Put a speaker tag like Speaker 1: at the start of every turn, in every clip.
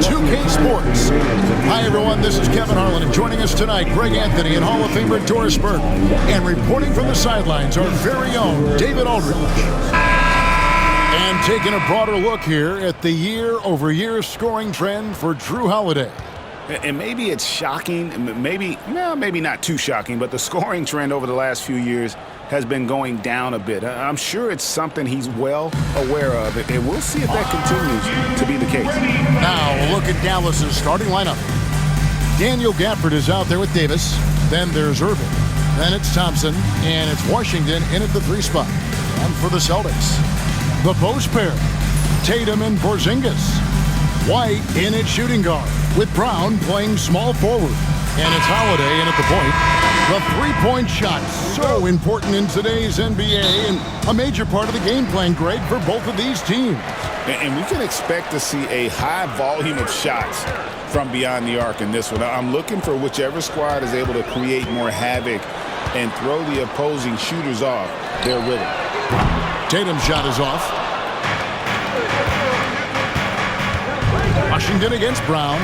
Speaker 1: 2K Sports. Hi, everyone. This is Kevin Harlan, and joining us tonight, Greg Anthony and Hall of Famer Doris Burke. And reporting from the sidelines, our very own David Aldridge. And taking a broader look here at the year-over-year scoring trend for Jrue Holiday.
Speaker 2: And maybe it's shocking, maybe not too shocking, but the scoring trend over the last few years has been going down a bit. I'm sure it's something he's well aware of, and we'll see if that continues to be the case.
Speaker 1: Now, we'll look at Dallas's starting lineup. Daniel Gafford is out there with Davis. Then there's Irving. Then it's Thompson, and it's Washington in at the 3 spot. And for the Celtics, the post pair, Tatum and Porzingis. White in at shooting guard, with Brown playing small forward. And it's Holiday in at the point. The three-point shot, so important in today's NBA, and a major part of the game plan, Greg, for both of these teams.
Speaker 2: And we can expect to see a high volume of shots from beyond the arc in this one. I'm looking for whichever squad is able to create more havoc and throw the opposing shooters off their rhythm.
Speaker 1: Tatum's shot is off. Washington against Brown.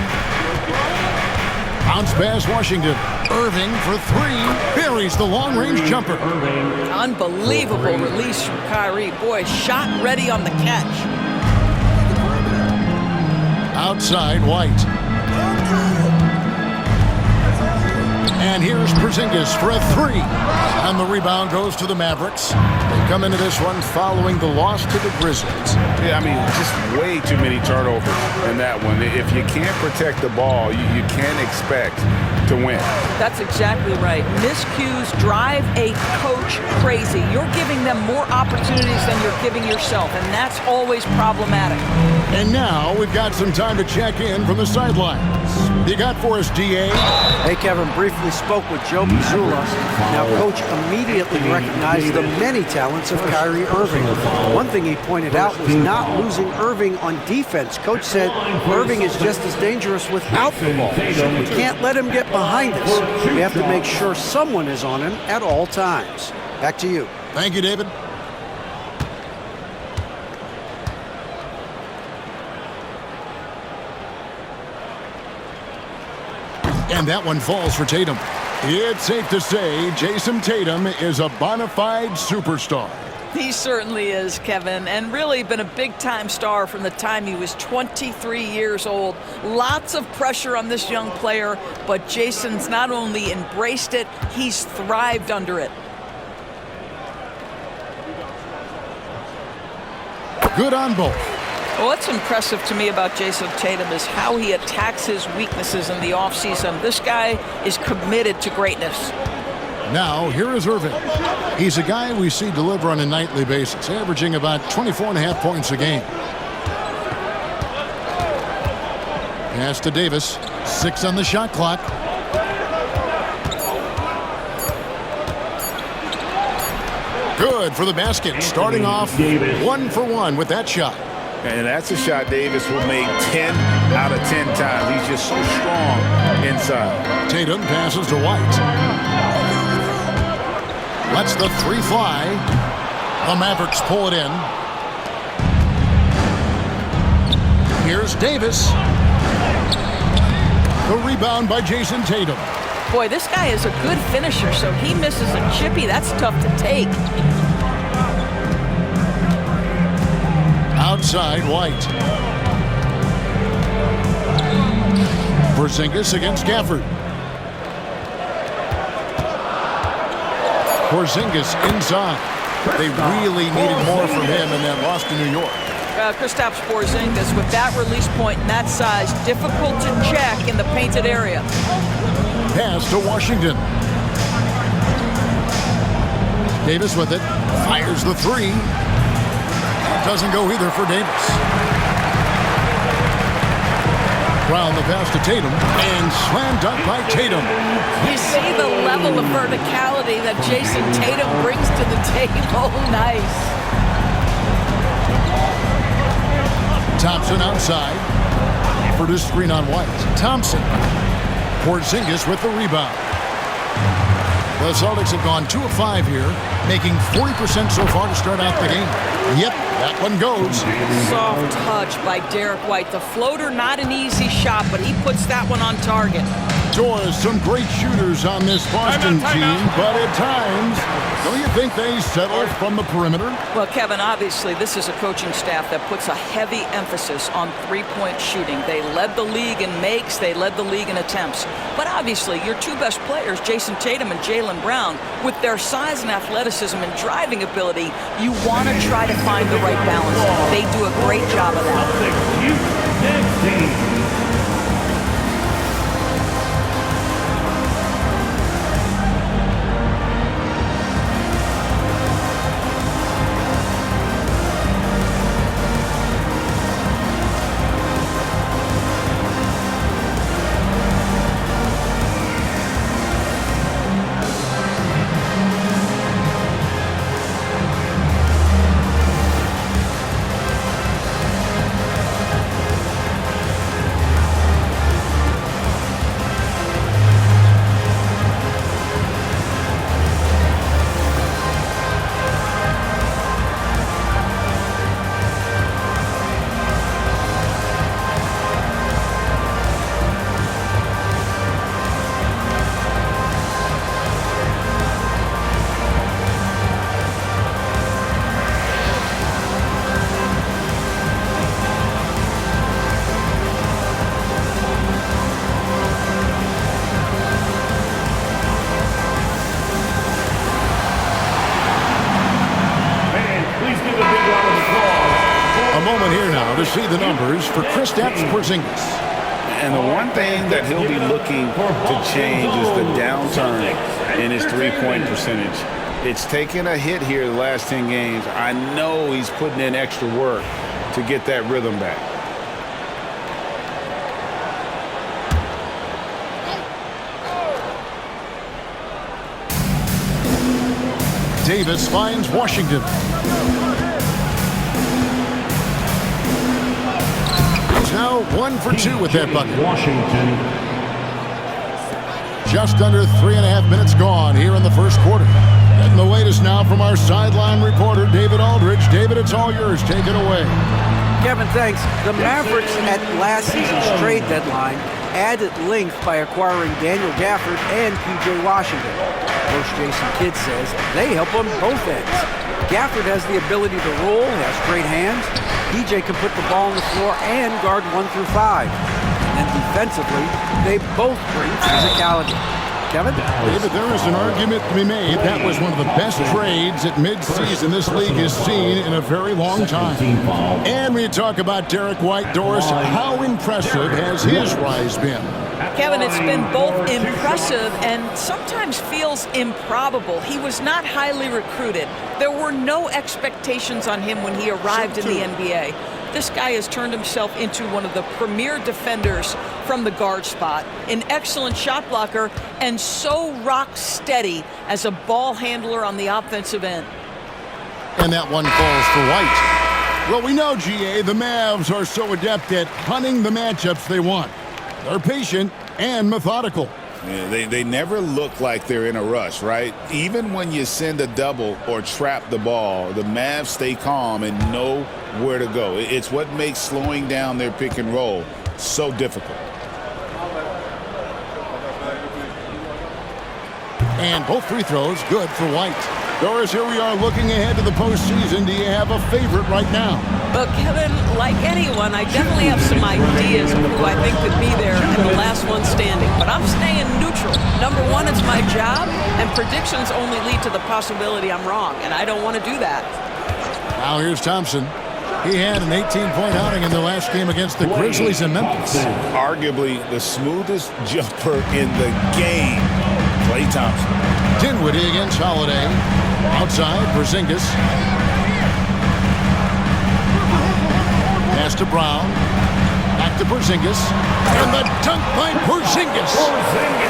Speaker 1: Bounce pass, Washington. Irving for 3. Buries the long-range jumper.
Speaker 3: Unbelievable release from Kyrie. Boy, shot ready on the catch.
Speaker 1: Outside, White. And here's Porzingis for a 3. And the rebound goes to the Mavericks. They come into this one following the loss to the Grizzlies.
Speaker 2: Yeah, I mean, just way too many turnovers in that one. If you can't protect the ball, you can't expect to win.
Speaker 3: That's exactly right. Miscues drive a coach crazy. You're giving them more opportunities than you're giving yourself, and that's always problematic.
Speaker 1: And now we've got some time to check in from the sidelines. You got for us, DA?
Speaker 4: Hey, Kevin, briefly spoke with Joe Mazzulla. Now, Coach immediately recognized the many talents of Kyrie Irving. One thing he pointed out was not losing Irving on defense. Coach said Irving is just as dangerous without the ball. We can't let him get behind us. We have to make sure someone is on him at all times. Back to you.
Speaker 1: Thank you, David. And that one falls for Tatum. It's safe to say Jason Tatum is a bona fide superstar.
Speaker 3: He certainly is, Kevin, and really been a big-time star from the time he was 23 years old. Lots of pressure on this young player, but Jason's not only embraced it, he's thrived under it.
Speaker 1: Good on both.
Speaker 3: Well, what's impressive to me about Jason Tatum is how he attacks his weaknesses in the offseason. This guy is committed to greatness.
Speaker 1: Now, here is Irving. He's a guy we see deliver on a nightly basis, averaging about 24.5 points a game. Pass to Davis. 6 on the shot clock. Good for the basket. Starting off 1 for 1 with that shot.
Speaker 2: And that's a shot Davis will make 10 out of 10 times. He's just so strong inside.
Speaker 1: Tatum passes to White. Lets the 3 fly. The Mavericks pull it in. Here's Davis. The rebound by Jason Tatum.
Speaker 3: Boy, this guy is a good finisher, so he misses a chippy. That's tough to take.
Speaker 1: Outside, White. Porzingis against Gafford. Porzingis inside. They really needed more from him in that loss to New York.
Speaker 3: Kristaps Porzingis with that release point and that size, difficult to check in the painted area.
Speaker 1: Pass to Washington. Davis with it. Fires the 3. Doesn't go either for Davis. Brown the pass to Tatum. And slam dunk by Tatum.
Speaker 3: You see the level of verticality that Jason Tatum brings to the table. Nice.
Speaker 1: Thompson outside. For the screen on White. Thompson. Porzingis with the rebound. The Celtics have gone 2 of 5 here, making 40% so far to start out the game. Yep, that one goes.
Speaker 3: Soft touch by Derek White. The floater, not an easy shot, but he puts that one on target.
Speaker 1: Doors, some great shooters on this Boston team, but at times, don't you think they settle from the perimeter?
Speaker 3: Well, Kevin, obviously, this is a coaching staff that puts a heavy emphasis on three-point shooting. They led the league in makes. They led the league in attempts. But obviously, your two best players, Jason Tatum and Jaylen Brown, with their size and athleticism and driving ability, you want to try to find the right balance. They do a great job of that.
Speaker 1: To see the numbers for Kristaps Porzingis.
Speaker 2: And the one thing that he'll be looking to change is the downturn in his three-point percentage. It's taken a hit here the last 10 games. I know he's putting in extra work to get that rhythm back.
Speaker 1: Davis finds Washington. Now 1 for 2 with that bucket.
Speaker 5: Washington.
Speaker 1: Just under 3.5 minutes gone here in the first quarter. Getting the latest now from our sideline reporter, David Aldridge. David, it's all yours. Take it away.
Speaker 4: Kevin, thanks. The Mavericks at last season's trade deadline added length by acquiring Daniel Gafford and P.J. Washington. Coach Jason Kidd says they help on both ends. Gafford has the ability to roll, has great hands. PJ can put the ball on the floor and guard 1 through 5. And defensively, they both bring physicality. Kevin?
Speaker 1: David, there is an argument to be made. That was one of the best trades at midseason this league has seen in a very long time. And when you talk about Derek White, Doris, how impressive has his rise been?
Speaker 3: Kevin, it's been both impressive and sometimes feels improbable. He was not highly recruited. There were no expectations on him when he arrived in the NBA. This guy has turned himself into one of the premier defenders from the guard spot, an excellent shot blocker, and so rock steady as a ball handler on the offensive end.
Speaker 1: And that one falls for White. Well, we know, GA, the Mavs are so adept at hunting the matchups they want. They're patient and methodical.
Speaker 2: Yeah, they never look like they're in a rush, right? Even when you send a double or trap the ball, the Mavs stay calm and know where to go. It's what makes slowing down their pick and roll so difficult.
Speaker 1: And both free throws good for White. Doris, here we are looking ahead to the postseason. Do you have a favorite right now?
Speaker 3: Well, Kevin, like anyone, I definitely have some ideas of who I think could be there and the last one standing. But I'm staying neutral. Number one, it's my job, and predictions only lead to the possibility I'm wrong, and I don't want to do that.
Speaker 1: Now here's Thompson. He had an 18-point outing in the last game against the Grizzlies in Memphis.
Speaker 2: Arguably the smoothest jumper in the game, Klay Thompson.
Speaker 1: Dinwiddie against Holiday. Outside, Porzingis. Pass to Brown. Back to Porzingis. And the dunk by Porzingis.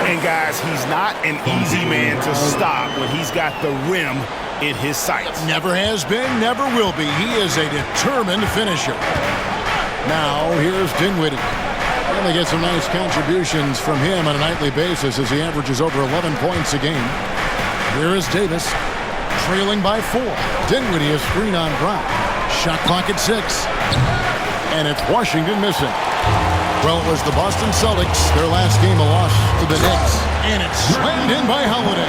Speaker 2: And guys, he's not an easy man to stop when he's got the rim in his sights.
Speaker 1: Never has been, never will be. He is a determined finisher. Now, here's Dinwiddie. And they get some nice contributions from him on a nightly basis as he averages over 11 points a game. Here is Davis, trailing by 4. Dinwiddie is screen on Brown. Shot clock at 6. And it's Washington missing. Well, it was the Boston Celtics, their last game a loss to the Knicks. And it's slammed in by Holiday.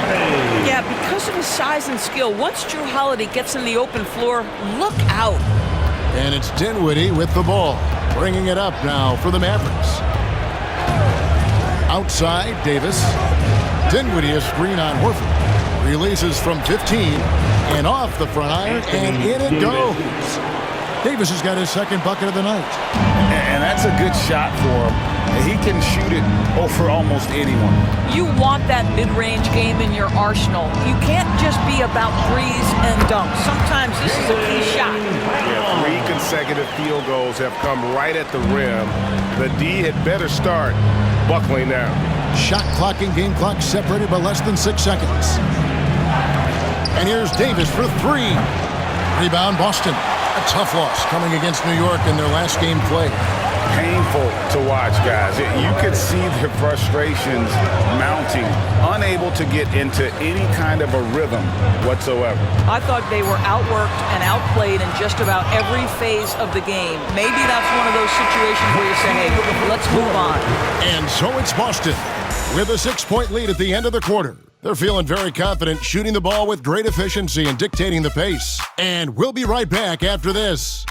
Speaker 3: Yeah, because of his size and skill, once Drew Holiday gets in the open floor, look out.
Speaker 1: And it's Dinwiddie with the ball, bringing it up now for the Mavericks. Outside, Davis. Dinwiddie is screen on Horford. Releases from 15 and off the front iron, and in it goes. Davis has got his second bucket of the night.
Speaker 2: And that's a good shot for him. He can shoot it over almost anyone.
Speaker 3: You want that mid-range game in your arsenal. You can't just be about threes and dunks. Sometimes this is a key shot.
Speaker 5: Yeah, 3 consecutive field goals have come right at the rim. The D had better start buckling down.
Speaker 1: Shot clock and game clock separated by less than 6 seconds. And here's Davis for 3. Rebound, Boston. A tough loss coming against New York in their last game played.
Speaker 2: Painful to watch, guys. You could see their frustrations mounting, unable to get into any kind of a rhythm whatsoever.
Speaker 3: I thought they were outworked and outplayed in just about every phase of the game. Maybe that's one of those situations where you say, hey, let's move on.
Speaker 1: And so it's Boston with a 6-point lead at the end of the quarter. They're feeling very confident, shooting the ball with great efficiency and dictating the pace. And we'll be right back after this.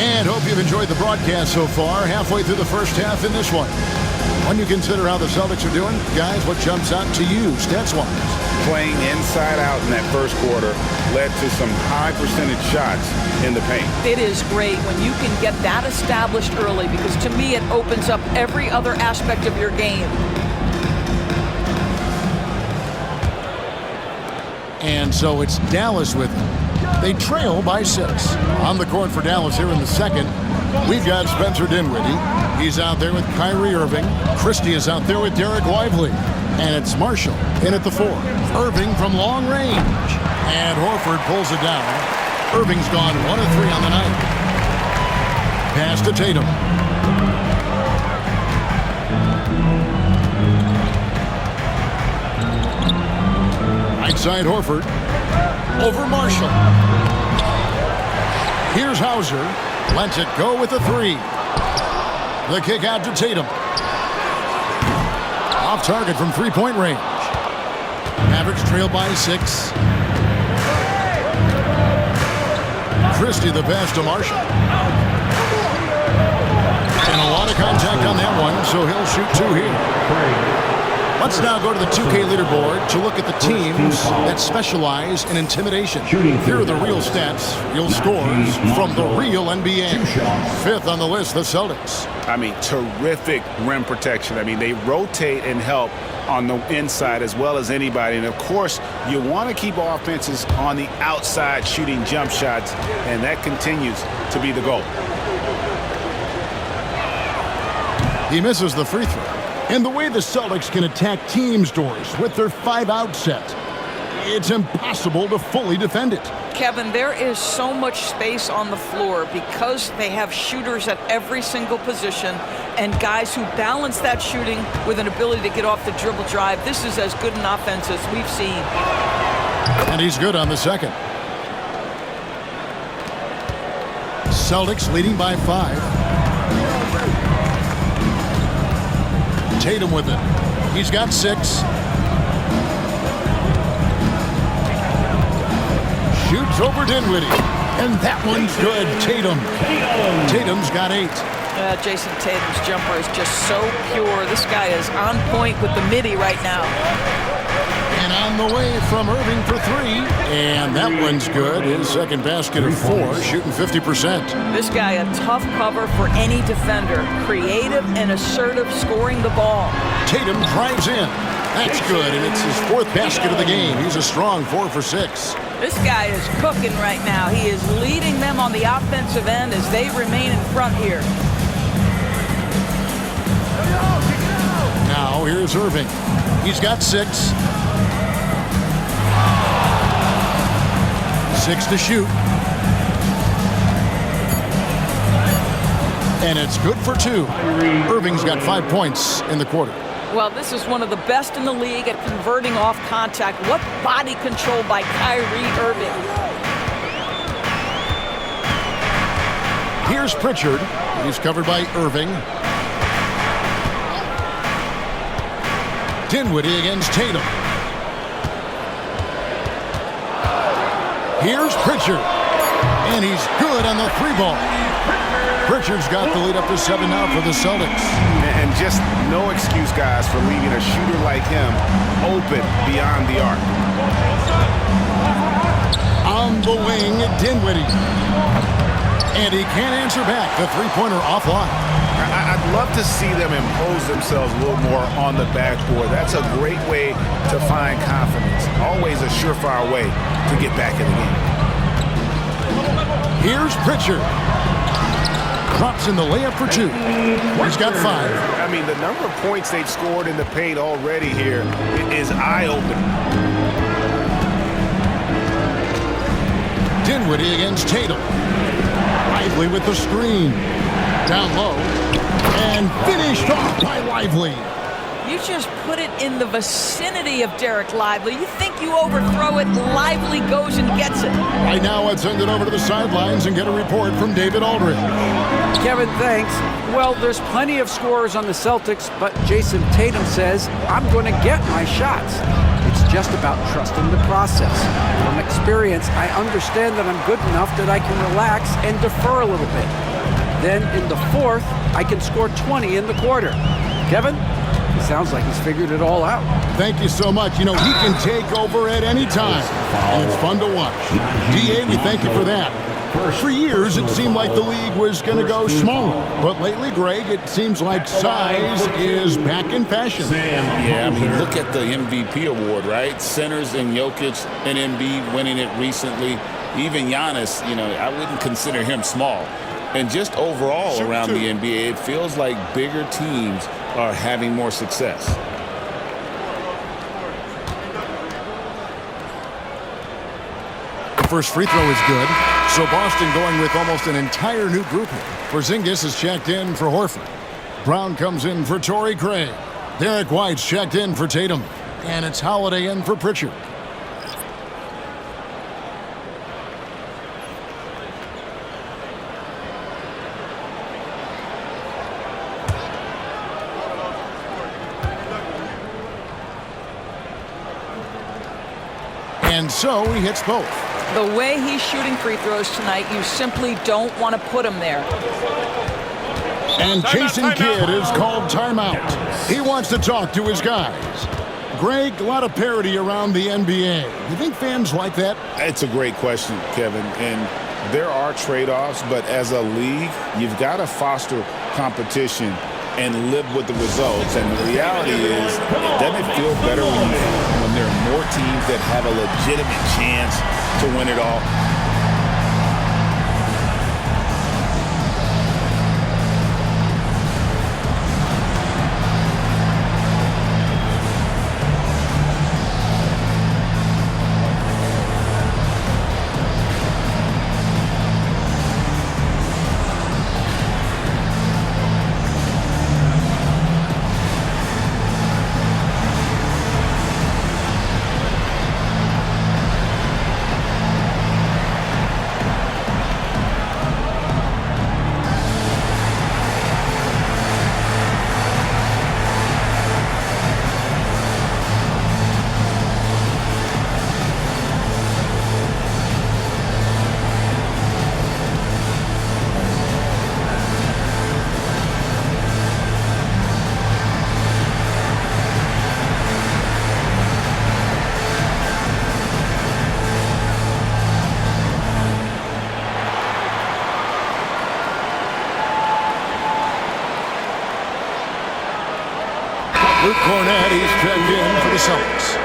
Speaker 1: And hope you've enjoyed the broadcast so far. Halfway through the first half in this one. When you consider how the Celtics are doing, guys, what jumps out to you stats-wise?
Speaker 2: Playing inside out in that first quarter led to some high percentage shots in the paint.
Speaker 3: It is great when you can get that established early because to me it opens up every other aspect of your game.
Speaker 1: And so it's Dallas with it. They trail by 6. On the court for Dallas here in the second, we've got Spencer Dinwiddie. He's out there with Kyrie Irving. Christie is out there with Derek Lively. And it's Marshall in at the 4. Irving from long range. And Horford pulls it down. Irving's gone 1 of 3 on the night. Pass to Tatum. Right side Horford. Over Marshall. Here's Hauser. Lets it go with a 3. The kick out to Tatum. Off target from 3-point range. Mavericks trail by 6. Christie the pass to Marshall. And a lot of contact on that one, so he'll shoot 2 here. Let's now go to the 2K leaderboard to look at the teams that specialize in intimidation. Here are the real stats, real scores from the real NBA. 5th on the list, the Celtics.
Speaker 2: I mean, terrific rim protection. I mean, they rotate and help on the inside as well as anybody. And, of course, you want to keep offenses on the outside shooting jump shots, and that continues to be the goal.
Speaker 1: He misses the free throw. And the way the Celtics can attack teams, Doris, with their 5-out set, it's impossible to fully defend it.
Speaker 3: Kevin, there is so much space on the floor because they have shooters at every single position and guys who balance that shooting with an ability to get off the dribble drive. This is as good an offense as we've seen.
Speaker 1: And he's good on the second. Celtics leading by 5. Tatum with it. He's got 6. Shoots over Dinwiddie. And that one's good. Tatum's got 8.
Speaker 3: Jason Tatum's jumper is just so pure. This guy is on point with the midi right now.
Speaker 1: And on the way from Irving for 3. And that one's good. His second basket of 4, shooting 50%.
Speaker 3: This guy a tough cover for any defender. Creative and assertive scoring the ball.
Speaker 1: Tatum drives in. That's good, and it's his 4th basket of the game. He's a strong 4 for 6.
Speaker 3: This guy is cooking right now. He is leading them on the offensive end as they remain in front here.
Speaker 1: Now here's Irving. He's got 6. 6 to shoot. And it's good for 2. Irving's got 5 points in the quarter.
Speaker 3: Well, this is one of the best in the league at converting off contact. What body control by Kyrie Irving.
Speaker 1: Here's Pritchard. He's covered by Irving. Dinwiddie against Tatum. Here's Pritchard. And he's good on the 3-ball. Pritchard's got the lead up to 7 now for the Celtics.
Speaker 2: And just no excuse, guys, for leaving a shooter like him open beyond the arc.
Speaker 1: On the wing, Dinwiddie. And he can't answer back. The three-pointer offline.
Speaker 2: I'd love to see them impose themselves a little more on the backboard. That's a great way to find confidence. Always a surefire way to get back in the game.
Speaker 1: Here's Pritchard. Drops in the layup for 2. He's got 5.
Speaker 2: I mean, the number of points they've scored in the paint already here is eye-opening.
Speaker 1: Dinwiddie against Tatum. Lively with the screen. Down low. And finished off by Lively.
Speaker 3: You just put it in the vicinity of Derek Lively. You think you overthrow it, Lively goes and gets it.
Speaker 1: Right now, let's send it over to the sidelines and get a report from David Aldridge.
Speaker 4: Kevin, thanks. Well, there's plenty of scorers on the Celtics, but Jason Tatum says, I'm going to get my shots. It's just about trusting the process. From experience, I understand that I'm good enough that I can relax and defer a little bit. Then in the 4th, I can score 20 in the quarter. Kevin? It sounds like he's figured it all out.
Speaker 1: Thank you so much. You know, he can take over at any time. And it's fun to watch. DA, we thank you for that. For years, it seemed like the league was going to go smaller. But lately, Greg, it seems like size is back in fashion.
Speaker 6: Yeah, I mean, look at the MVP award, right? Centers and Jokic and Embiid winning it recently. Even Giannis, you know, I wouldn't consider him small. And just overall around the NBA, it feels like bigger teams are having more success.
Speaker 1: The first free throw is good. So Boston going with almost an entire new group here. Porzingis is checked in for Horford. Brown comes in for Torrey Craig. Derek White's checked in for Tatum. And it's Holiday in for Pritchard. And so he hits both.
Speaker 3: The way he's shooting free throws tonight, you simply don't want to put him there.
Speaker 1: And Jason Kidd is called timeout. He wants to talk to his guys. Greg, a lot of parity around the NBA. You think fans like that?
Speaker 6: It's a great question, Kevin. And there are trade-offs, but as a league, you've got to foster competition and live with the results. And the reality is, doesn't it feel better when there are more teams that have a legitimate chance to win it all?
Speaker 1: Luke Cornett, he's checked in for the Celtics.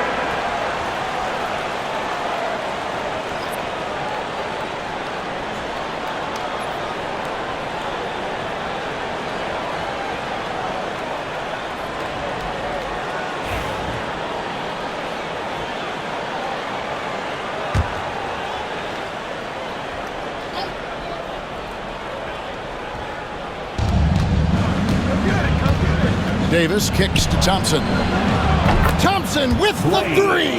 Speaker 1: Davis kicks to Thompson. Thompson with the three.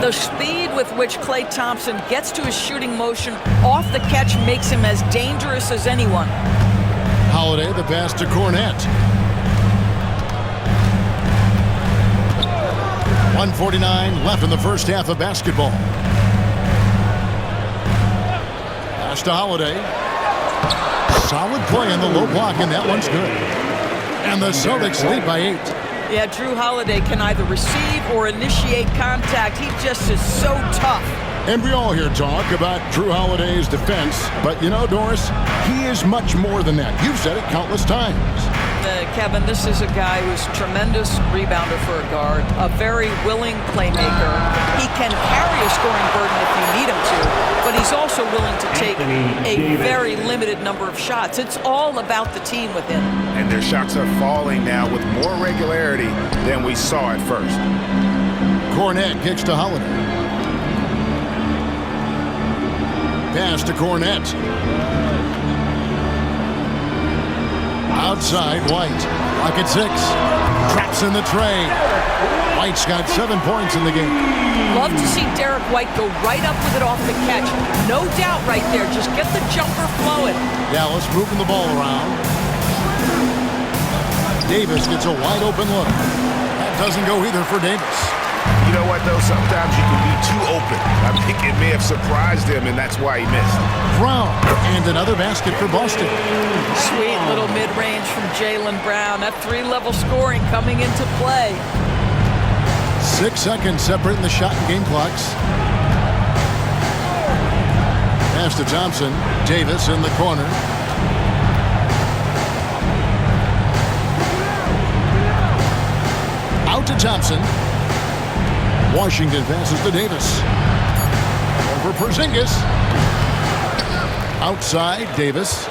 Speaker 3: The speed with which Klay Thompson gets to his shooting motion off the catch makes him as dangerous as anyone.
Speaker 1: Holiday, the pass to Cornette. 1:49 left in the first half of basketball. Pass to Holiday. Solid play in the low block, and that one's good. And the Celtics lead by 8.
Speaker 3: Yeah, Drew Holiday can either receive or initiate contact. He just is so tough.
Speaker 1: And we all hear talk about Drew Holiday's defense, but you know, Doris, he is much more than that. You've said it countless times.
Speaker 3: Kevin, this is a guy who's a tremendous rebounder for a guard, a very willing playmaker. He can carry a scoring burden if you need him to, but he's also willing to take a very limited number of shots. It's all about the team with him.
Speaker 2: And their shots are falling now with more regularity than we saw at first.
Speaker 1: Cornette kicks to Holiday. Pass to Cornette. Outside, White. Lock at 6. Traps in the tray. White's got 7 points in the game.
Speaker 3: Love to see Derek White go right up with it off the catch. No doubt right there. Just get the jumper flowing.
Speaker 1: Dallas moving the ball around. Davis gets a wide open look. That doesn't go either for Davis.
Speaker 2: You know what, though? Sometimes you can be too open. I think it may have surprised him, and that's why he missed.
Speaker 1: Brown, and another basket for Boston.
Speaker 3: Sweet little mid-range from Jaylen Brown. That three-level scoring coming into play.
Speaker 1: 6 seconds separating the shot and game clocks. Pass to Thompson. Davis in the corner. Out to Thompson. Washington passes to Davis. Over Porzingis. Outside, Davis.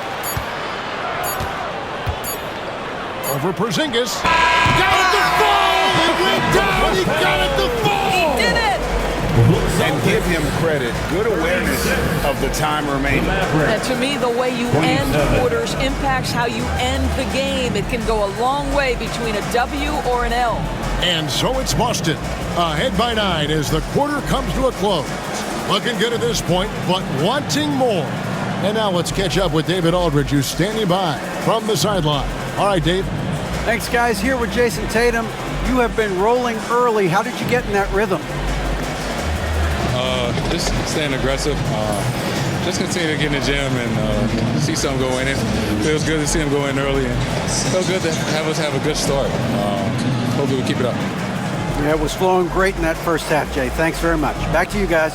Speaker 1: Over Porzingis. Got it to fall! It went down! He got it to fall!
Speaker 3: He did it!
Speaker 2: And give him credit. Good awareness of the time remaining.
Speaker 3: And to me, the way you end quarters impacts how you end the game. It can go a long way between a W or an L.
Speaker 1: And so it's Boston, ahead by 9 as the quarter comes to a close. Looking good at this point, but wanting more. And now let's catch up with David Aldridge, who's standing by from the sideline. All right, Dave.
Speaker 4: Thanks, guys. Here with Jason Tatum. You have been rolling early. How did you get in that rhythm?
Speaker 7: Just staying aggressive. Just continue to get in the gym and see something go in. It feels good to see him go in early. And it feels good to have us have a good start. Hopefully we'll keep it up.
Speaker 4: Yeah, it was flowing great in that first half, Jay. Thanks very much. Back to you guys.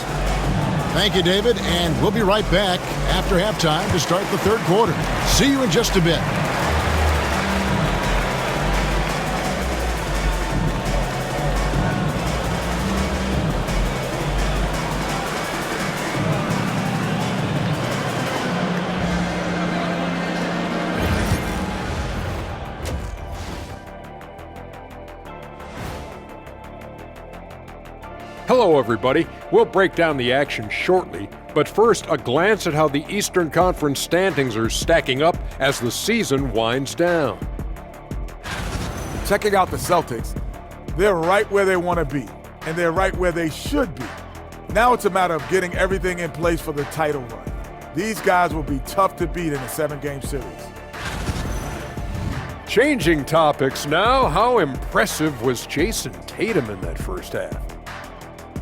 Speaker 1: Thank you, David. And we'll be right back after halftime to start the third quarter. See you in just a bit.
Speaker 8: Hello, everybody. We'll break down the action shortly, but first, a glance at how the Eastern Conference standings are stacking up as the season winds down.
Speaker 9: Checking out the Celtics, they're right where they want to be, and they're right where they should be. Now it's a matter of getting everything in place for the title run. These guys will be tough to beat in a 7-game series.
Speaker 8: Changing topics now, how impressive was Jason Tatum in that first half?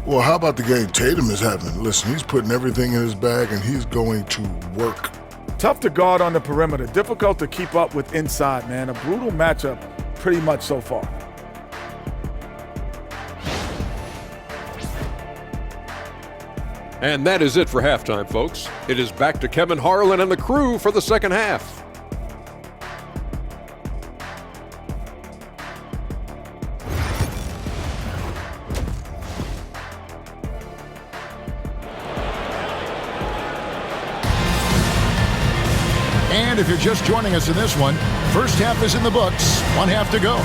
Speaker 10: Well, how about the game Tatum is having? Listen, he's putting everything in his bag, and he's going to work.
Speaker 9: Tough to guard on the perimeter. Difficult to keep up with inside, man. A brutal matchup pretty much so far.
Speaker 8: And that is it for halftime, folks. It is back to Kevin Harlan and the crew for the second half.
Speaker 1: And if you're just joining us in this one, first half is in the books, one half to go.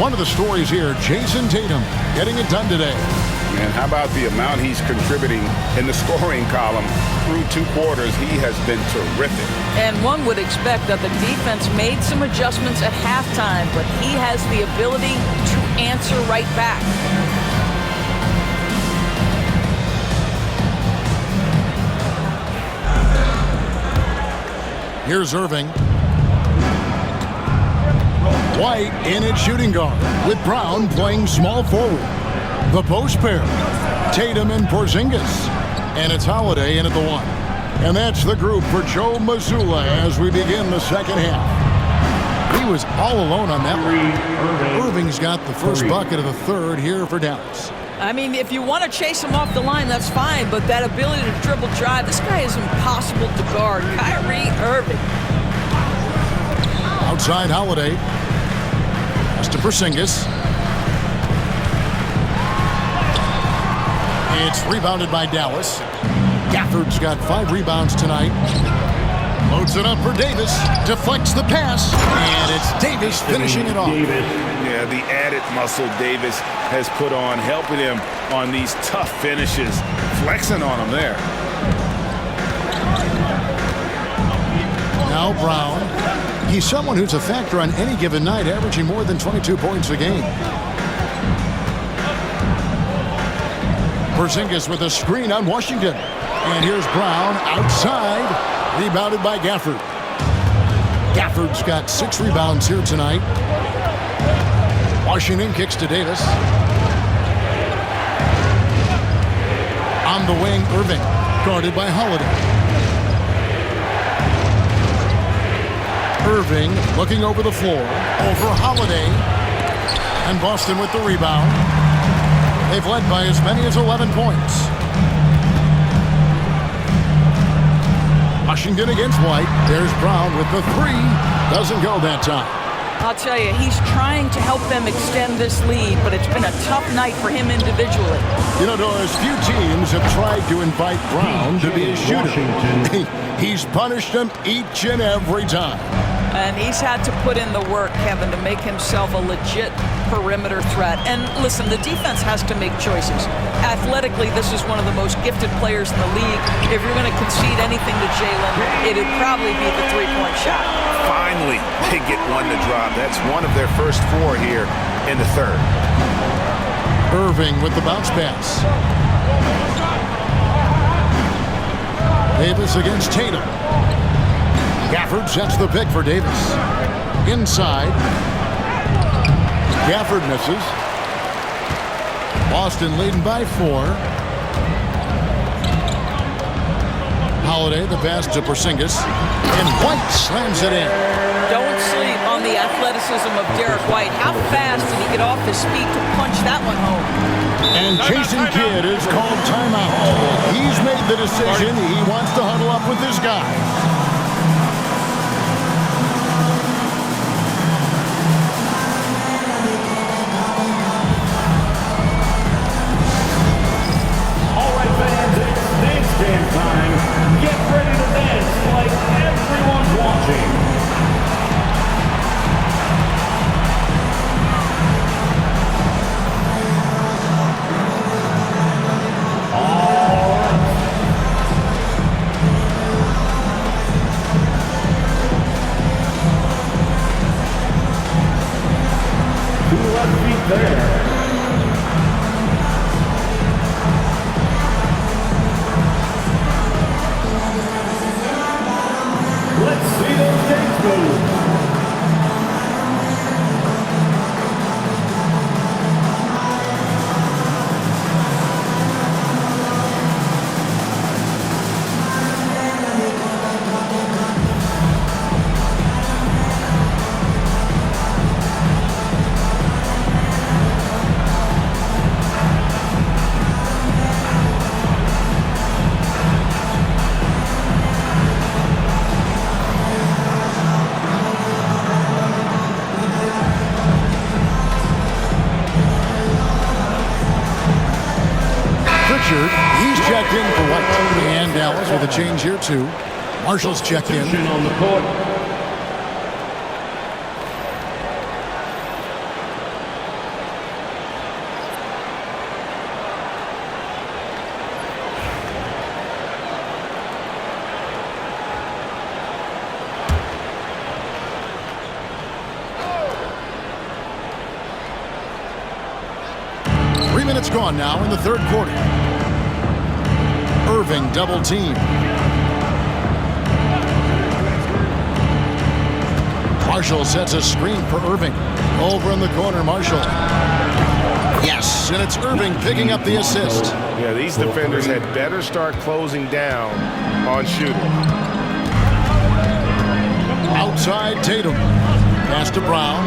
Speaker 1: One of the stories here, Jason Tatum getting it done today.
Speaker 2: man. How about the amount he's contributing in the scoring column through 2 quarters? He has been terrific.
Speaker 3: And one would expect that the defense made some adjustments at halftime, but he has the ability to answer right back.
Speaker 1: Here's Irving. White in at shooting guard, with Brown playing small forward. The post pair, Tatum and Porzingis. And it's Holiday in at the 1. And that's the group for Joe Mazzulla as we begin the second half. He was all alone on that one. Irving's got the first bucket of the third here for Dallas.
Speaker 3: I mean, if you want to chase him off the line, that's fine, but that ability to dribble drive, this guy is impossible to guard. Kyrie Irving.
Speaker 1: Outside Holiday. Pass to Porzingis. It's rebounded by Dallas. Gafford's got 5 rebounds tonight. Loads it up for Davis. Deflects the pass. And it's Davis finishing it off.
Speaker 2: Yeah, the added muscle Davis has put on, helping him on these tough finishes. Flexing on him there.
Speaker 1: Now Brown. He's someone who's a factor on any given night, averaging more than 22 points a game. Porzingis with a screen on Washington. And here's Brown outside. Rebounded by Gafford. Gafford's got 6 rebounds here tonight. Washington kicks to Davis. On the wing, Irving. Guarded by Holiday. Irving looking over the floor. Over Holiday. And Boston with the rebound. They've led by as many as 11 points. Washington against White. There's Brown with the 3. Doesn't go that time.
Speaker 3: I'll tell you, he's trying to help them extend this lead, but it's been a tough night for him individually.
Speaker 1: You know, Doris, few teams have tried to invite Brown to be a shooter. He's punished them each and every time.
Speaker 3: And he's had to put in the work, Kevin, to make himself a legit perimeter threat. And listen, the defense has to make choices. Athletically, this is one of the most gifted players in the league. If you're going to concede anything to Jalen, it'd probably be the 3-point shot.
Speaker 2: Finally, they get one to drop. That's one of their first 4 here in the third.
Speaker 1: Irving with the bounce pass. Davis against Tatum. Gafford sets the pick for Davis. Inside. Gafford misses. Boston leading by 4. Holiday, the pass to Porzingis. And White slams it in.
Speaker 3: Don't sleep on the athleticism of Derek White. How fast did he get off his feet to punch that one home?
Speaker 1: And Jason Kidd is called timeout. He's made the decision. He wants to huddle up with this guy.
Speaker 11: Dance time. Get ready to dance like everyone's watching. All right. Two left feet there. Let's see those dates move.
Speaker 1: He's checked in for White. And Dallas with a change here too. Marshall's checked in.
Speaker 11: On the court.
Speaker 1: minutes gone now in the third quarter. Irving double team. Marshall sets a screen for Irving. Over in the corner, Marshall. Yes, and it's Irving picking up the assist.
Speaker 5: Yeah, these defenders had better start closing down on shooting.
Speaker 1: Outside Tatum. Pass to Brown.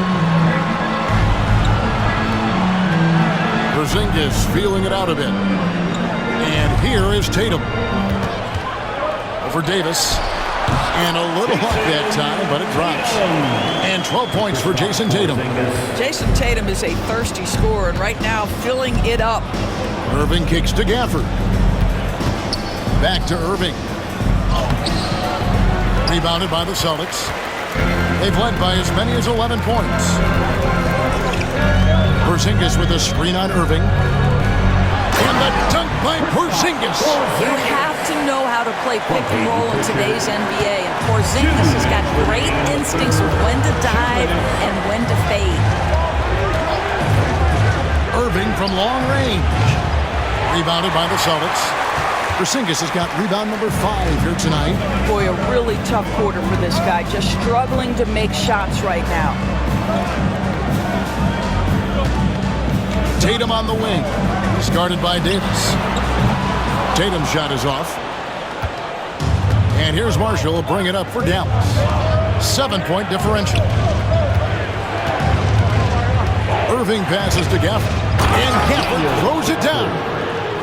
Speaker 1: Porzingis feeling it out a bit. And here is Tatum. Over Davis. And a little luck that time, but it drops. And 12 points for Jason Tatum.
Speaker 3: Jason Tatum is a thirsty scorer, and right now filling it up.
Speaker 1: Irving kicks to Gafford. Back to Irving. Rebounded by the Celtics. They've led by as many as 11 points. Porzingis with a screen on Irving. And the dunk by Porzingis.
Speaker 3: You have to know how to play pick and roll in today's NBA. And Porzingis has got great instincts of when to dive and when to fade.
Speaker 1: Irving from long range. Rebounded by the Celtics. Porzingis has got rebound number 5 here tonight.
Speaker 3: Boy, a really tough quarter for this guy. Just struggling to make shots right now.
Speaker 1: Tatum on the wing. He's guarded by Davis. Tatum's shot is off. And here's Marshall bring it up for Dallas. 7-point differential. Irving passes to Gafford. And Gafford throws it down.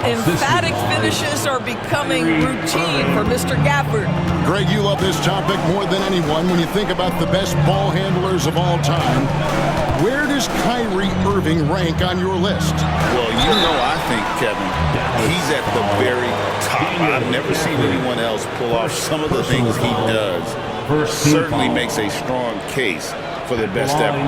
Speaker 3: Emphatic finishes are becoming routine for Mr. Gafford.
Speaker 1: Greg, you love this topic more than anyone when you think about the best ball handlers of all time. Where does Kyrie Irving rank on your list?
Speaker 6: Well, I think, Kevin, he's at the very top. I've never seen anyone else pull off some of the things he does. Certainly makes a strong case for the best ever.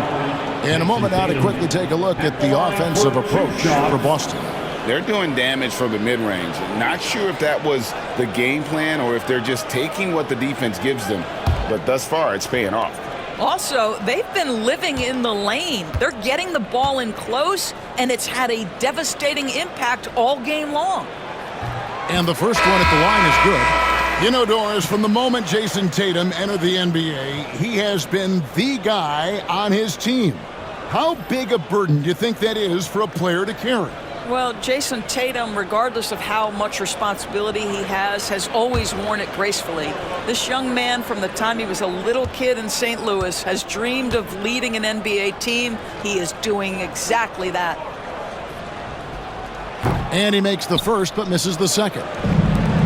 Speaker 1: In a moment now to quickly take a look at the offensive approach for Boston.
Speaker 6: They're doing damage from the mid-range. Not sure if that was the game plan or if they're just taking what the defense gives them. But thus far, it's paying off.
Speaker 3: Also, they've been living in the lane. They're getting the ball in close, and it's had a devastating impact all game long.
Speaker 1: And the first one at the line is good. You know, Doris, from the moment Jason Tatum entered the NBA, he has been the guy on his team. How big a burden do you think that is for a player to carry?
Speaker 3: Well, Jason Tatum, regardless of how much responsibility he has always worn it gracefully. This young man, from the time he was a little kid in St. Louis, has dreamed of leading an NBA team. He is doing exactly that.
Speaker 1: And he makes the first but misses the second.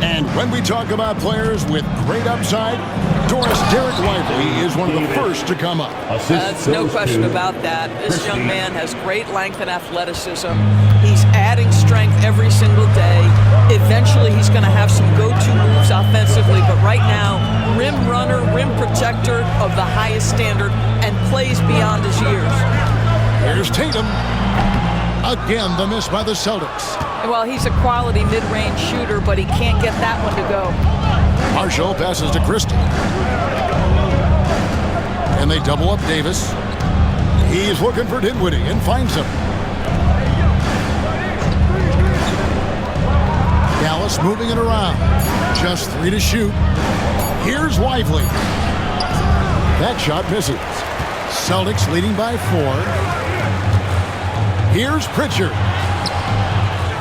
Speaker 1: And when we talk about players with great upside, Doris, Derek Lively is one of the first to come up.
Speaker 3: That's no question about that. This young man has great length and athleticism. He's adding strength every single day. Eventually, he's going to have some go-to moves offensively, but right now, rim runner, rim protector of the highest standard, and plays beyond his years.
Speaker 1: Here's Tatum. Again, the miss by the Celtics.
Speaker 3: Well, he's a quality mid-range shooter, but he can't get that one to go.
Speaker 1: Marshall passes to Christie. And they double up Davis. He's looking for Dinwiddie and finds him. Dallas moving it around. Just 3 to shoot. Here's Lively. That shot misses. Celtics leading by 4. Here's Pritchard.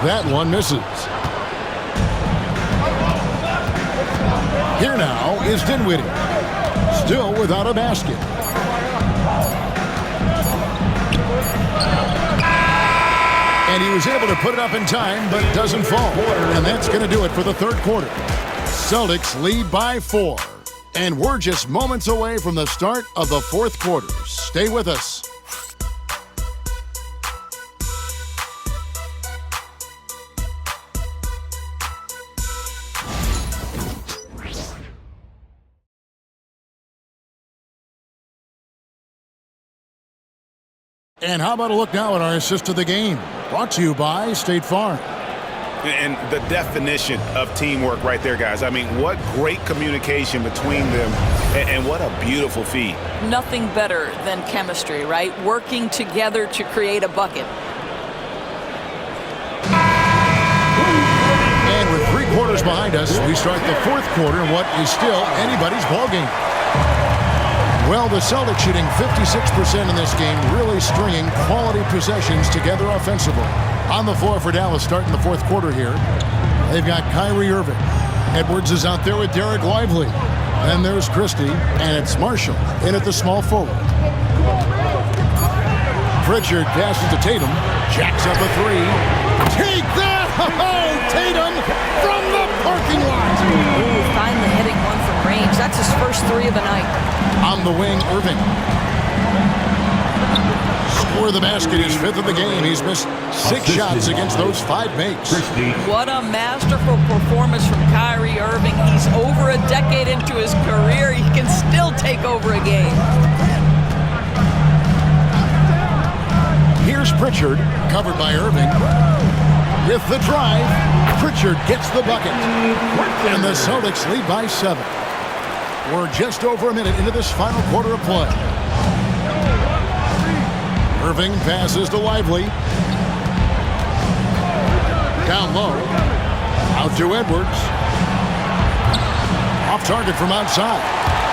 Speaker 1: That one misses. Here now is Dinwiddie. Still without a basket. And he was able to put it up in time, but doesn't fall. And that's going to do it for the third quarter. Celtics lead by 4. And we're just moments away from the start of the fourth quarter. Stay with us. And how about a look now at our assist to the game? Brought to you by State Farm.
Speaker 2: And the definition of teamwork right there, guys. I mean, what great communication between them, and what a beautiful feed.
Speaker 3: Nothing better than chemistry, right? Working together to create a bucket.
Speaker 1: quarters behind us. We start the fourth quarter in what is still anybody's ballgame. Well, the Celtics shooting 56% in this game, really stringing quality possessions together offensively. On the floor for Dallas starting the fourth quarter here. They've got Kyrie Irving. Edwards is out there with Derek Lively. Then there's Christie, and it's Marshall in at the small forward. Pritchard passes to Tatum. Jacks up a three. Take that! Oh, Tatum from the parking lot.
Speaker 3: Ooh, finally hitting one from range. That's his first three of the night.
Speaker 1: On the wing, Irving. Score the basket, his fifth of the game. He's missed 6 shots against those 5 makes.
Speaker 3: What a masterful performance from Kyrie Irving. He's over a decade into his career. He can still take over a game.
Speaker 1: Here's Pritchard, covered by Irving. With the drive, Pritchard gets the bucket. And the Celtics lead by 7. We're just over a minute into this final quarter of play. Irving passes to Lively. Down low. Out to Edwards. Off target from outside.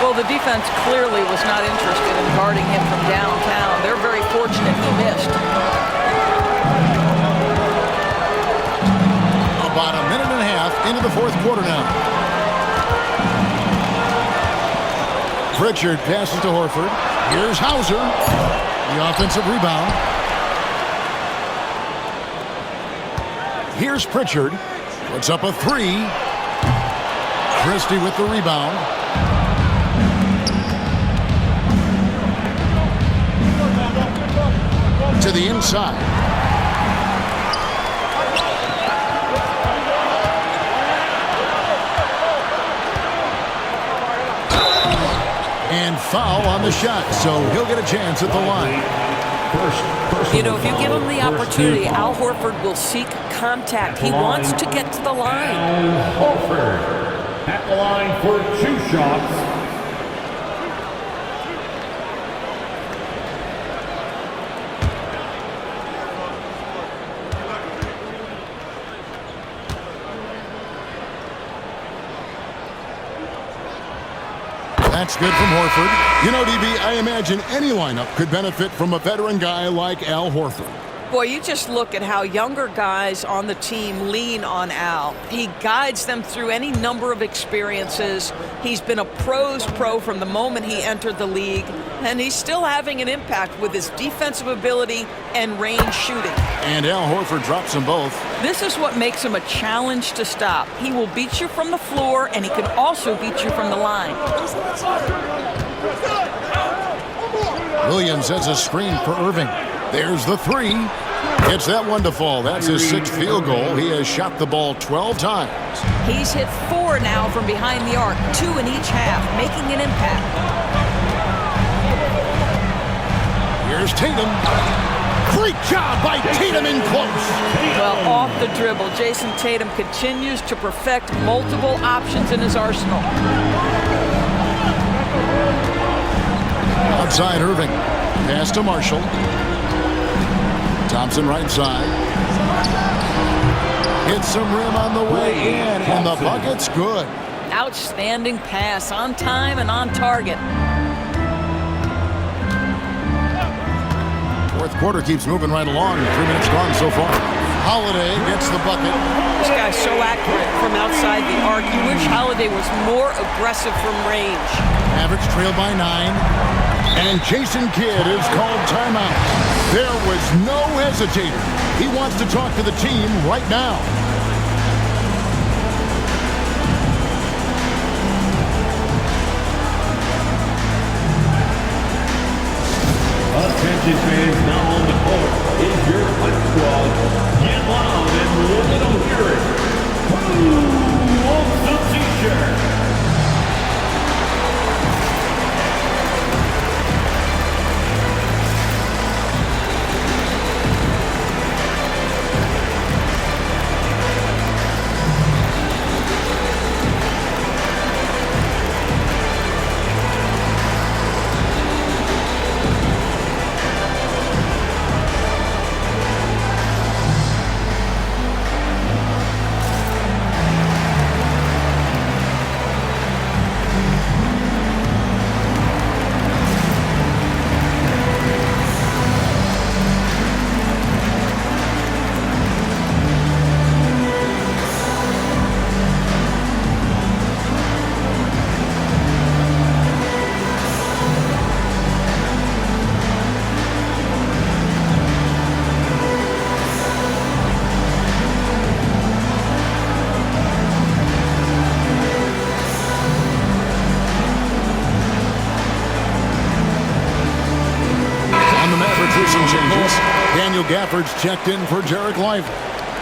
Speaker 3: Well, the defense clearly was not interested in guarding him from downtown. They're very fortunate he missed.
Speaker 1: About a minute and a half into the fourth quarter now. Pritchard passes to Horford. Here's Hauser. The offensive rebound. Here's Pritchard. Puts up a three. Christie with the rebound. To the inside. And foul on the shot, so he'll get a chance at the line.
Speaker 12: You know, if you give him the opportunity, Al Horford will seek contact. He wants to get to the line.
Speaker 11: Al Horford at the line for 2 shots.
Speaker 1: That's good from Horford. You know, DB, I imagine any lineup could benefit from a veteran guy like Al Horford.
Speaker 3: Boy, you just look at how younger guys on the team lean on Al. He guides them through any number of experiences. He's been a pro's pro from the moment he entered the league, and he's still having an impact with his defensive ability and range shooting.
Speaker 1: And Al Horford drops them both.
Speaker 3: This is what makes him a challenge to stop. He will beat you from the floor, and he can also beat you from the line.
Speaker 1: Williams has a screen for Irving. There's the three. Gets that one to fall. That's his 6th field goal. He has shot the ball 12 times.
Speaker 3: He's hit 4 now from behind the arc, 2 in each half, making an impact.
Speaker 1: Here's Tatum. Great job by Tatum in close.
Speaker 3: Well, off the dribble, Jason Tatum continues to perfect multiple options in his arsenal.
Speaker 1: Outside Irving. Pass to Marshall. Thompson right side. Hits some rim on the way in, and the bucket's good.
Speaker 3: Outstanding pass, on time and on target.
Speaker 1: Fourth quarter keeps moving right along. 3 minutes gone so far. Holiday gets the bucket.
Speaker 3: This guy's so accurate from outside the arc. You wish Holiday was more aggressive from range.
Speaker 1: Mavericks trail by 9. And Jason Kidd is called timeout. There was no hesitator. He wants to talk to the team right now.
Speaker 11: Attention fans, now on the court is your fight squad. Get loud and let them hear it. Who wants the t-shirt?
Speaker 1: Daniel Gafford's checked in for Jarek Lively.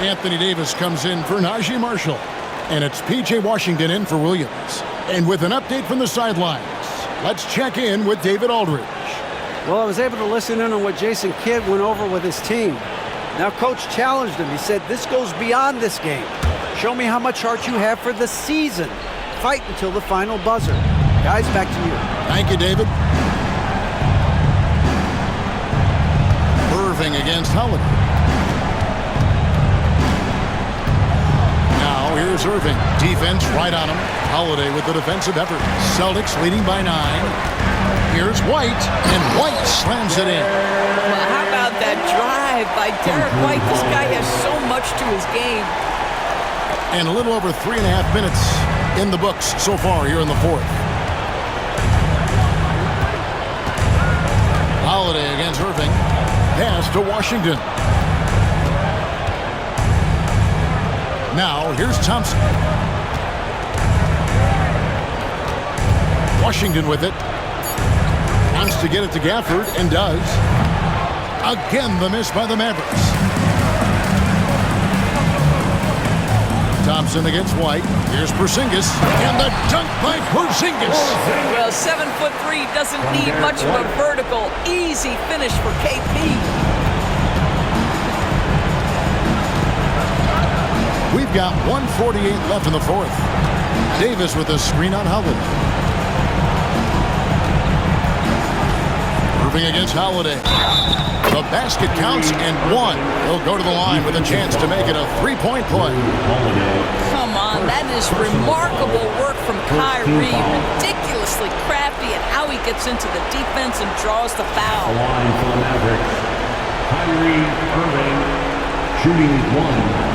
Speaker 1: Anthony Davis comes in for Najee Marshall. And it's P.J. Washington in for Williams. And with an update from the sidelines, let's check in with David Aldridge.
Speaker 4: Well, I was able to listen in on what Jason Kidd went over with his team. Now, Coach challenged him. He said, this goes beyond this game. Show me how much heart you have for the season. Fight until the final buzzer. Guys, back to you.
Speaker 1: Thank you, David. Irving against Holiday. Now here's Irving. Defense right on him. Holiday with the defensive effort. Celtics leading by 9. Here's White, and White slams it in.
Speaker 3: Well, how about that drive by Derek White? This guy has so much to his game.
Speaker 1: And a little over 3.5 minutes in the books so far here in the fourth. Holiday against Irving. Pass to Washington. Now here's Thompson. Washington with it. Wants to get it to Gafford, and does. Again, the miss by the Mavericks. Thompson against White. Here's Porzingis, and the dunk by Porzingis.
Speaker 3: Well, 7'3" doesn't need much of a vertical. Easy finish for KP.
Speaker 1: We've got 1:48 left in the fourth. Davis with a screen on Holiday. Irving against Holiday. The basket counts, and 1. He'll go to the line with a chance to make it a 3-point play.
Speaker 3: Come on, that is remarkable work from Kyrie. Ridiculously crafty at how he gets into the defense and draws the foul.
Speaker 11: The line for the Mavericks. Kyrie Irving shooting 1.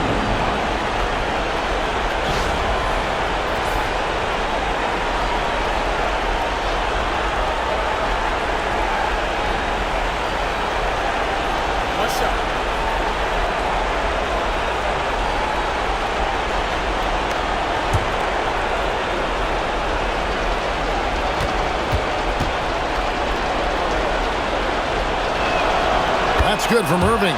Speaker 1: That's good from Irving.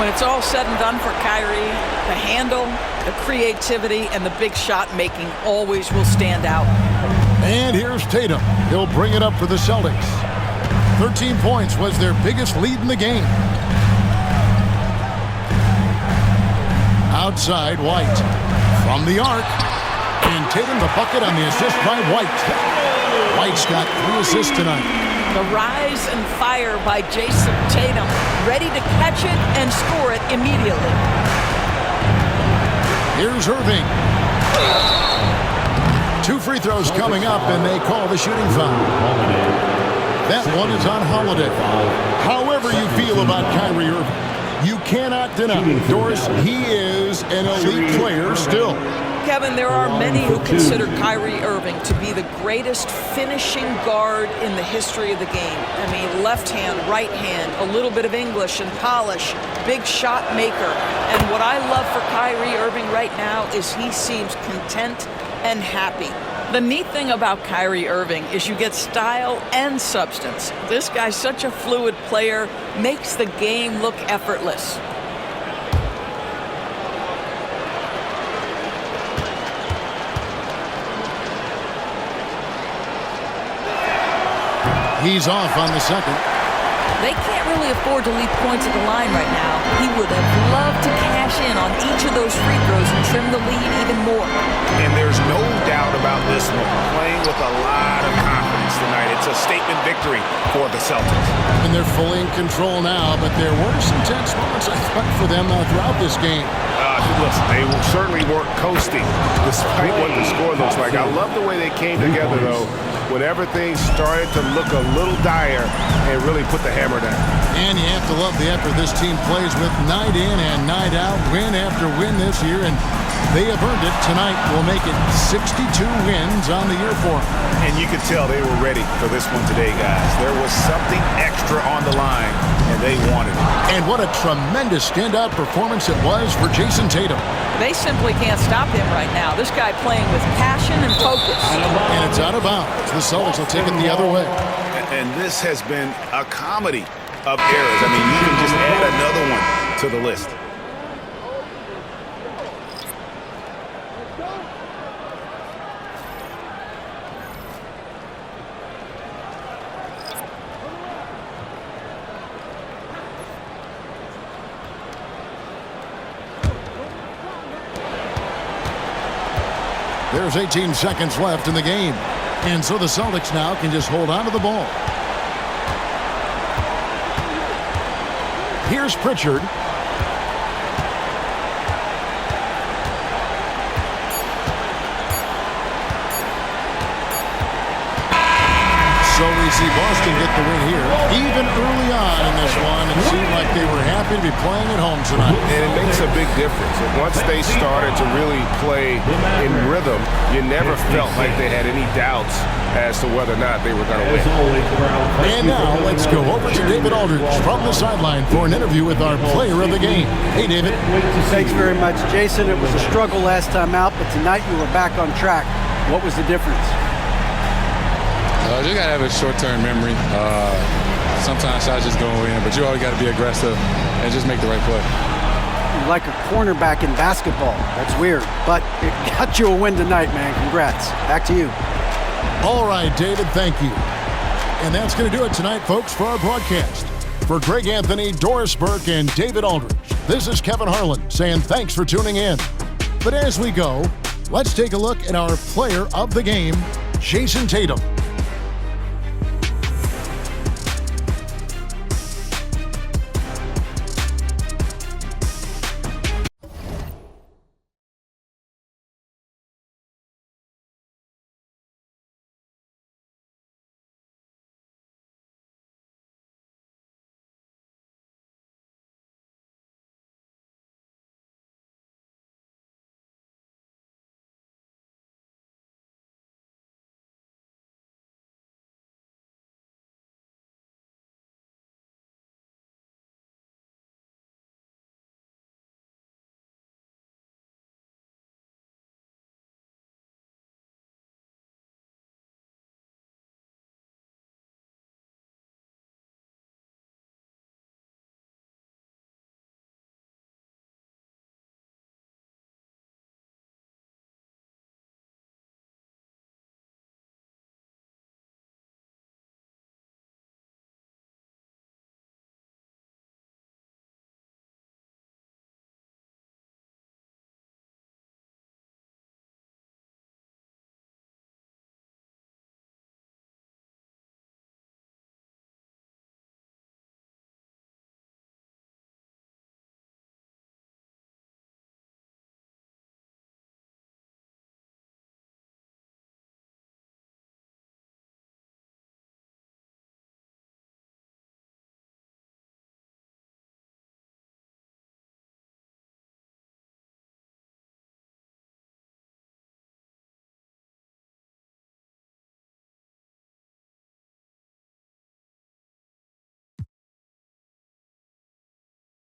Speaker 3: When it's all said and done for Kyrie, the handle, the creativity, and the big shot making always will stand out.
Speaker 1: And here's Tatum. He'll bring it up for the Celtics. 13 points was their biggest lead in the game. Outside, White. From the arc. And Tatum the bucket on the assist by White. White's got 3 assists tonight.
Speaker 3: The rise and fire by Jason Tatum, ready to catch it and score it immediately.
Speaker 1: Here's Irving. 2 free throws coming up, and they call the shooting foul. That one is on Holiday. However you feel about Kyrie Irving, you cannot deny, Doris, he is an elite player still.
Speaker 3: Kevin, there are many who consider Kyrie Irving to be the greatest finishing guard in the history of the game. I mean, left hand, right hand, a little bit of English and polish, big shot maker. And what I love for Kyrie Irving right now is he seems content and happy. The neat thing about Kyrie Irving is you get style and substance. This guy's such a fluid player, makes the game look effortless.
Speaker 1: He's off on the second.
Speaker 3: They can't really afford to leave points at the line right now. He would have loved to cash in on each of those free throws and trim the lead even more.
Speaker 2: And there's no doubt about this one. Playing with a lot of confidence tonight. It's a statement victory for the Celtics.
Speaker 1: And they're fully in control now, but there were some tense moments, I thought, for them throughout this game.
Speaker 5: Listen, they certainly weren't coasting despite what the score looks like. I love the way they came together, though, when everything started to look a little dire and really put the hammer down.
Speaker 1: And you have to love the effort this team plays with night in and night out, win after win this year, and they have earned it. Tonight will make it 62 wins on the year for them.
Speaker 2: And you could tell they were ready for this one today, guys. There was something extra on the line, and they wanted it.
Speaker 1: And what a tremendous standout performance it was for Jason Tatum.
Speaker 3: They simply can't stop him right now. This guy playing with passion and focus.
Speaker 1: And it's out of bounds. The Celtics will take it the other way.
Speaker 2: And this has been a comedy of errors. I mean, you can just add another one to the list.
Speaker 1: There's 18 seconds left in the game. And so the Celtics now can just hold on to the ball. Here's Pritchard. So we see Boston get the win here. Even early on in this one, it seemed like they were happy to be playing at home tonight.
Speaker 5: And it makes a big difference. Once they started to really play in rhythm, you never felt like they had any doubts as to whether or not they were going to win.
Speaker 1: And now let's go over to David Aldridge from the sideline for an interview with our player of the game. Hey, David.
Speaker 4: Thanks very much, Jason. It was a struggle last time out, but tonight you were back on track. What was the difference?
Speaker 7: Just got to have a short-term memory. Sometimes shots just go in, but you always got to be aggressive and just make the right play.
Speaker 4: You're like a cornerback in basketball. That's weird, but it got you a win tonight, man. Congrats. Back to you.
Speaker 1: All right, David, thank you. And that's going to do it tonight, folks, for our broadcast. For Greg Anthony, Doris Burke, and David Aldridge, this is Kevin Harlan saying thanks for tuning in. But as we go, let's take a look at our player of the game, Jason Tatum.